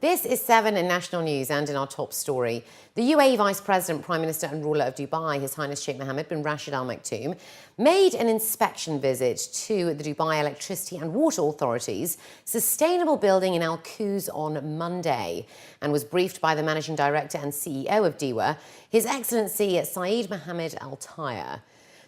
This is 7 in national news, and in our top story, the UAE Vice President, Prime Minister and ruler of Dubai, His Highness Sheikh Mohammed bin Rashid Al Maktoum, made an inspection visit to the Dubai Electricity and Water Authority's sustainable building in Al Quoz on Monday and was briefed by the Managing Director and CEO of Deira, His Excellency Saeed Mohammed Al Taya.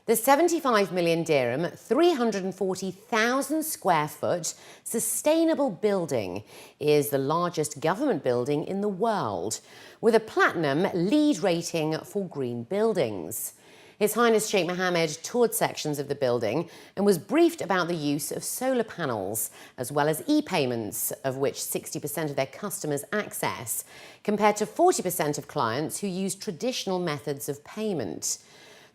The 75 million dirham, 340,000 square foot sustainable building is the largest government building in the world, with a platinum LEED rating for green buildings. His Highness Sheikh Mohammed toured sections of the building and was briefed about the use of solar panels, as well as e-payments, of which 60% of their customers access, compared to 40% of clients who use traditional methods of payment.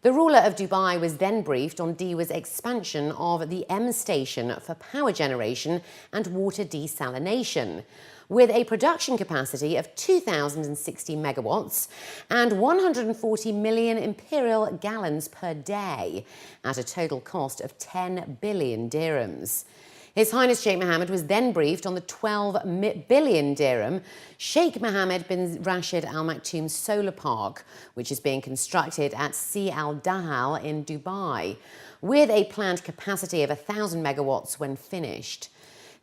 The ruler of Dubai was then briefed on Deira's expansion of the M station for power generation and water desalination, with a production capacity of 2,060 megawatts and 140 million imperial gallons per day, at a total cost of 10 billion dirhams. His Highness Sheikh Mohammed was then briefed on the 12 billion dirham Sheikh Mohammed bin Rashid Al Maktoum solar park, which is being constructed at Sea Al Dahal in Dubai, with a planned capacity of 1,000 megawatts when finished.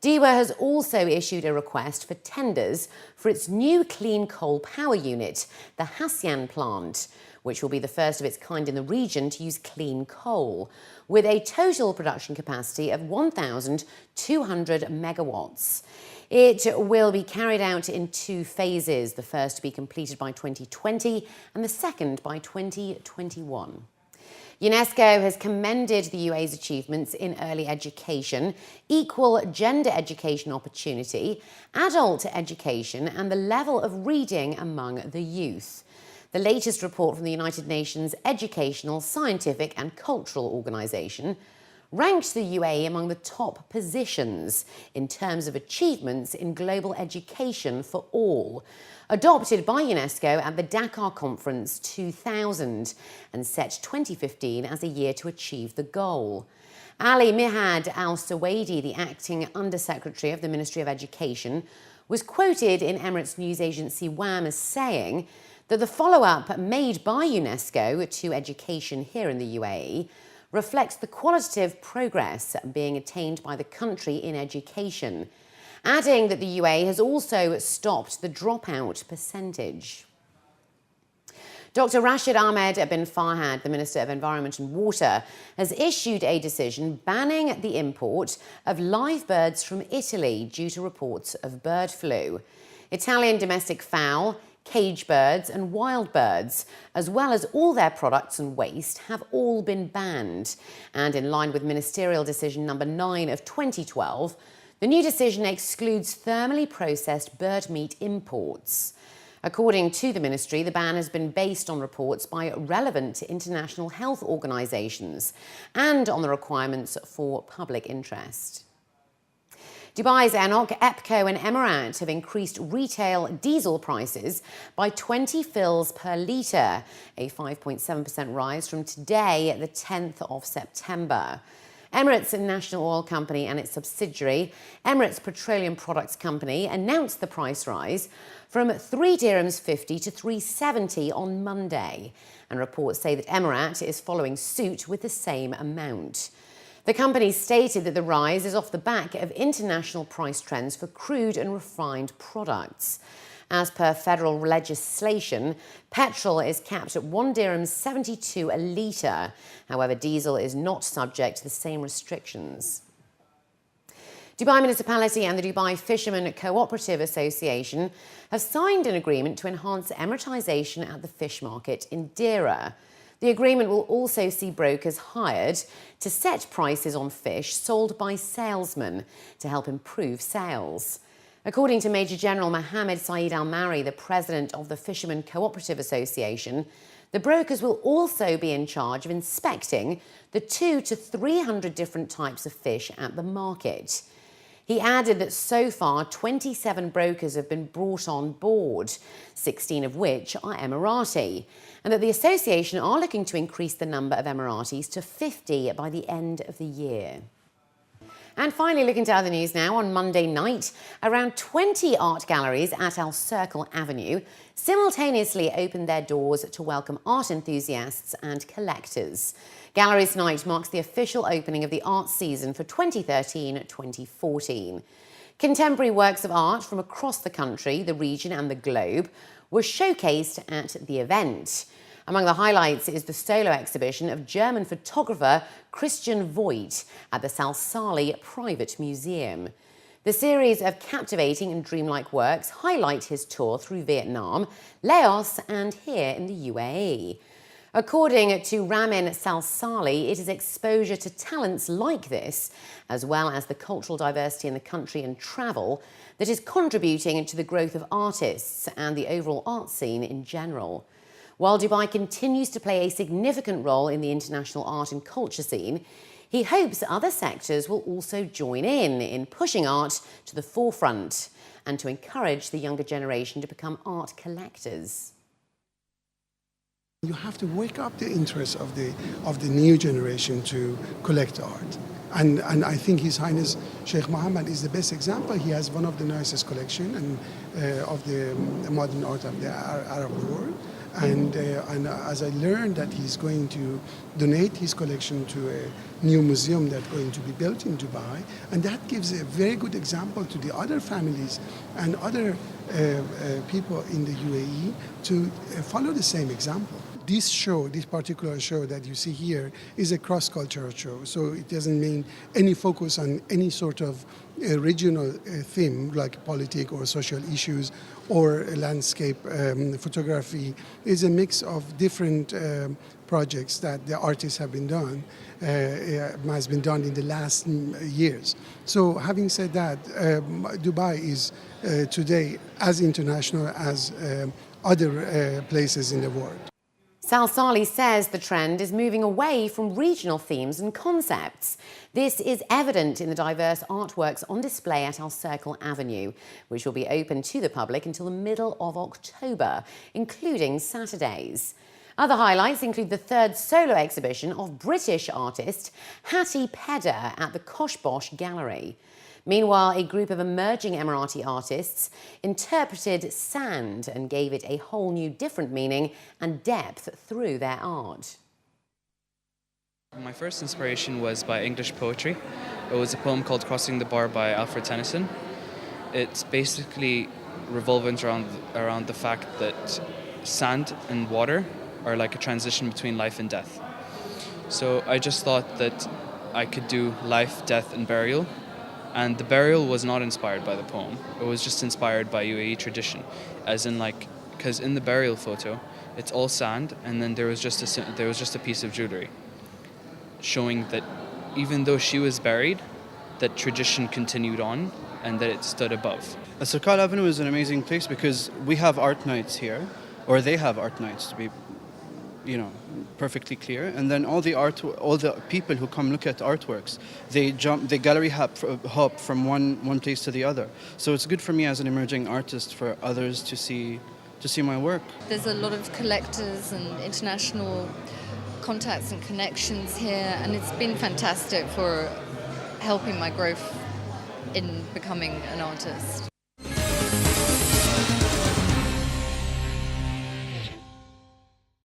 Deira has also issued a request for tenders for its new clean coal power unit, the Hassyan plant, which will be the first of its kind in the region to use clean coal, with a total production capacity of 1,200 megawatts. It will be carried out in 2 phases, the first to be completed by 2020 and the second by 2021. UNESCO has commended the UAE's achievements in early education, equal gender education opportunity, adult education, and the level of reading among the youth. The latest report from the United Nations Educational, Scientific and Cultural Organization ranks the UAE among the top positions in terms of achievements in global education for all, adopted by UNESCO at the Dakar Conference 2000 and set 2015 as a year to achieve the goal. Ali Mihad Al-Suwaidi, the acting Undersecretary of the Ministry of Education, was quoted in Emirates news agency WAM as saying that the follow-up made by UNESCO to education here in the UAE reflects the qualitative progress being attained by the country in education, adding that the UAE has also stopped the dropout percentage. Dr. Rashid Ahmed bin Farhad, the Minister of Environment and Water, has issued a decision banning the import of live birds from Italy due to reports of bird flu. Italian domestic fowl, cage birds and wild birds, as well as all their products and waste, have all been banned. And in line with Ministerial Decision number 9 of 2012, the new decision excludes thermally processed bird meat imports. According to the ministry, the ban has been based on reports by relevant international health organisations and on the requirements for public interest. Dubai's ENOC, EPPCO and EMARAT have increased retail diesel prices by 20 fils per litre, a 5.7% rise from today, the 10th of September. Emirates National Oil Company and its subsidiary, Emirates Petroleum Products Company, announced the price rise from 3 dirhams 50 to 370 on Monday, and reports say that EMARAT is following suit with the same amount. The company stated that the rise is off the back of international price trends for crude and refined products. As per federal legislation, petrol is capped at 1 dirham 72 a litre. However, diesel is not subject to the same restrictions. Dubai Municipality and the Dubai Fishermen Cooperative Association have signed an agreement to enhance Emiratisation at the fish market in Deira. The agreement will also see brokers hired to set prices on fish sold by salesmen to help improve sales. According to Major General Mohammed Saeed Al-Mari, the president of the Fishermen Cooperative Association, the brokers will also be in charge of inspecting the 200 to 300 different types of fish at the market. He added that so far 27 brokers have been brought on board, 16 of which are Emirati, and that the association are looking to increase the number of Emiratis to 50 by the end of the year. And finally, looking to other news now, on Monday night, around 20 art galleries at Serkal Avenue simultaneously opened their doors to welcome art enthusiasts and collectors. Galleries Night marks the official opening of the art season for 2013-2014. Contemporary works of art from across the country, the region and the globe were showcased at the event. Among the highlights is the solo exhibition of German photographer Christian Voigt at the Salsali Private Museum. The series of captivating and dreamlike works highlight his tour through Vietnam, Laos and here in the UAE. According to Ramin Salsali, it is exposure to talents like this, as well as the cultural diversity in the country and travel, that is contributing to the growth of artists and the overall art scene in general. While Dubai continues to play a significant role in the international art and culture scene, he hopes other sectors will also join in pushing art to the forefront and to encourage the younger generation to become art collectors. You have to wake up the interest of the new generation to collect art. And I think His Highness Sheikh Mohammed is the best example. He has one of the nicest collection of the modern art of the Arab world. And as I learned that he's going to donate his collection to a new museum that's going to be built in Dubai, and that gives a very good example to the other families and other people in the UAE to follow the same example. This show, this particular show that you see here, is a cross-cultural show, so it doesn't mean any focus on any sort of regional theme like politics or social issues or landscape photography. It's a mix of different projects that the artists have been done, has been done in the last years. So having said that, Dubai is today as international as other places in the world. Salsali says the trend is moving away from regional themes and concepts. This is evident in the diverse artworks on display at Serkal Avenue, which will be open to the public until the middle of October, including Saturdays. Other highlights include the third solo exhibition of British artist Hattie Pedder at the Kosh Bosh Gallery. Meanwhile, a group of emerging Emirati artists interpreted sand and gave it a whole new different meaning and depth through their art. My first inspiration was by English poetry. It was a poem called Crossing the Bar by Alfred Tennyson. It's basically revolves around the fact that sand and water are like a transition between life and death. So I just thought that I could do life, death and burial. And the burial was not inspired by the poem. It was just inspired by UAE tradition, as in because in the burial photo, it's all sand, and then there was just a piece of jewelry, showing that even though she was buried, that tradition continued on, and that it stood above. Serkal Avenue is an amazing place because we have art nights here, or they have art nights to be, perfectly clear. And then all the people who come look at artworks, they gallery hop from one place to the other. So it's good for me as an emerging artist for others to see my work. There's a lot of collectors and international contacts and connections here, and it's been fantastic for helping my growth in becoming an artist.